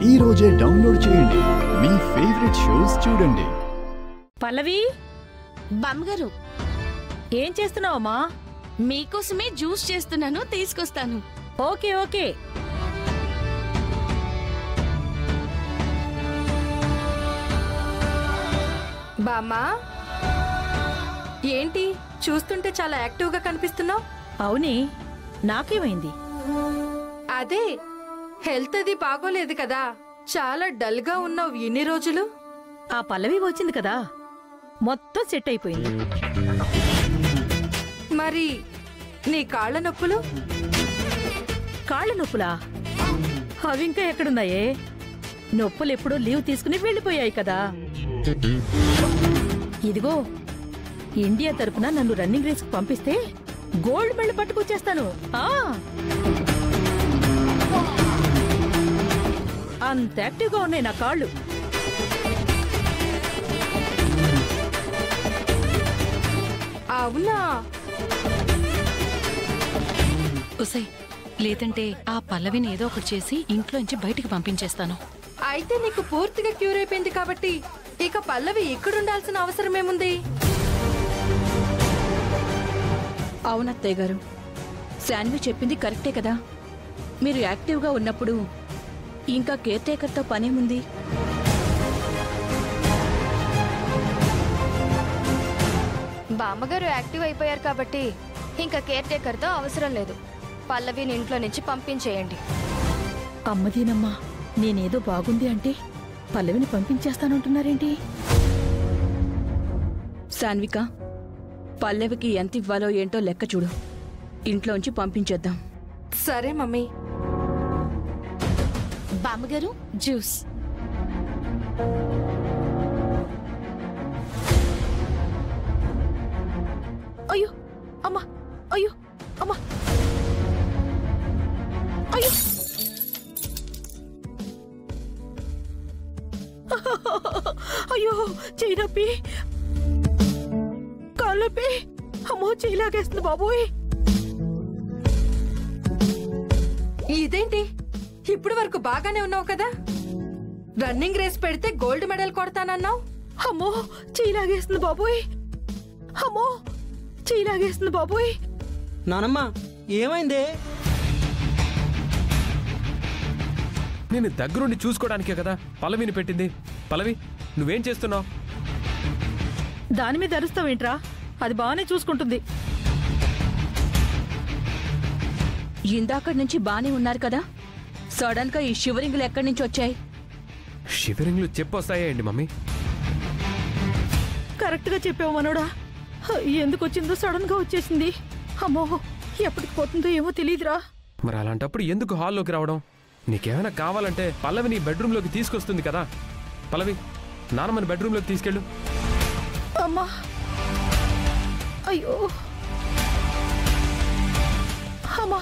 ఈ రోజే డౌన్లోడ్ చేయండి, మీ ఫేవరెట్ షోస్ చూడండి. పల్లవి, బామ్మగారు ఏం చేస్తున్నావమ్మా? మీకోసమే జ్యూస్ చేస్తున్నాను, తీసుకొస్తాను. Okay okay. బామ్మా, ఏంటి చూస్తుంటే చాలా యాక్టివ్గా కనిపిస్తున్నావు? అవునే, నాకేమైంది? అదే హెల్త్ అది బాగోలేదు కదా, చాలా డల్ గా ఉన్నావు ఇన్ని రోజులు. ఆ పల్లవి వచ్చింది కదా, మొత్తం సెట్ అయిపోయింది. మరి నీ కాళ్ళ నొప్పులు? కాళ్ళ నొప్పులా? అవి ఇంకా ఎక్కడున్నాయే? నొప్పులు ఎప్పుడో లీవ్ తీసుకుని వెళ్ళిపోయాయి కదా. ఇదిగో, ఇండియా తరపున నన్ను రన్నింగ్ రేస్ కు పంపిస్తే గోల్డ్ మెడల్ పట్టుకొచ్చేస్తాను. అంత యాక్టివ్గా ఉన్నాయి నా కాళ్ళు. అవునా? ఉసై, లేదంటే ఆ పల్లవిని ఏదో ఒకటి చేసి ఇంట్లోంచి బయటికి పంపించేస్తాను. అయితే నీకు పూర్తిగా క్యూర్ అయిపోయింది కాబట్టి ఇక పల్లవి ఇక్కడుండాల్సిన అవసరమేముంది? అవునత్తయ్య గారు, శాన్వి చెప్పింది కరెక్టే కదా. మీరు యాక్టివ్గా ఉన్నప్పుడు ఇంకా కేర్ టేకర్తో పనేముంది? బామ్మగారు యాక్టివ్ అయిపోయారు కాబట్టి ఇంకా కేర్ టేకర్తో అవసరం లేదు. పల్లవిని ఇంట్లో నుంచి పంపించేయండి. అమ్మదీనమ్మా, నేనేదో బాగుంది అంటే పల్లవిని పంపించేస్తానంటున్నారేంటి? శాన్విక, పల్లవికి ఎంత ఇవ్వాలో ఏంటో లెక్క చూడు, ఇంట్లోంచి పంపించేద్దాం. సరే మమ్మీ. బామ్మగారు, జ్యూస్. అయ్యో అమ్మా, అయ్యో అమ్మా, అయ్యో అయ్యో, చెయ్యి నొప్పి, కాళ్ళు నొప్పి, అమ్మో చెయ్యి లాగేస్తుంది బాబోయ్. ఇదేంటి, ఇప్పుడు వరకు బాగానే ఉన్నావు కదా? రన్నింగ్ రేస్ పెడితే గోల్డ్ మెడల్ కొడతానన్నావు. అమ్మో చెయ్యి లాగేస్తుంది బాబోయ్, అమ్మో చెయ్యి లాగేస్తుంది బాబోయ్. నానమ్మ, ఏమైందే? నేను దగ్గరుండి చూసుకోవడానికే కదా పల్లవిని పెట్టింది. పల్లవి, నువ్వేం చేస్తున్నావు? దాని మీద అరుస్తావేంట్రా? అది బాగానే చూసుకుంటుంది. ఇందాకటి నుంచి బానే ఉన్నారు కదా, సడన్ గా ఈ షివరింగ్లు ఎక్కడి నుంచి వచ్చాయి? షివరింగ్లు చెప్పొస్తాయా అండి మమ్మీ? కరెక్ట్ గా చెప్పావు మనోడా. ఎందుకు వచ్చిందో సడన్ గా వచ్చేసింది. అమ్మో, ఎప్పటికి పోతుందో ఏమో తెలియదురా. మరి అలాంటప్పుడు ఎందుకు హాల్లోకి రావడం? నీకేమైనా కావాలంటే పల్లవిని బెడ్రూమ్లోకి తీసుకొస్తుంది కదా. పల్లవి, నాన్నమ్మని బెడ్రూమ్లోకి తీసుకెళ్ళు. అమ్మా, అయ్యో అమ్మా.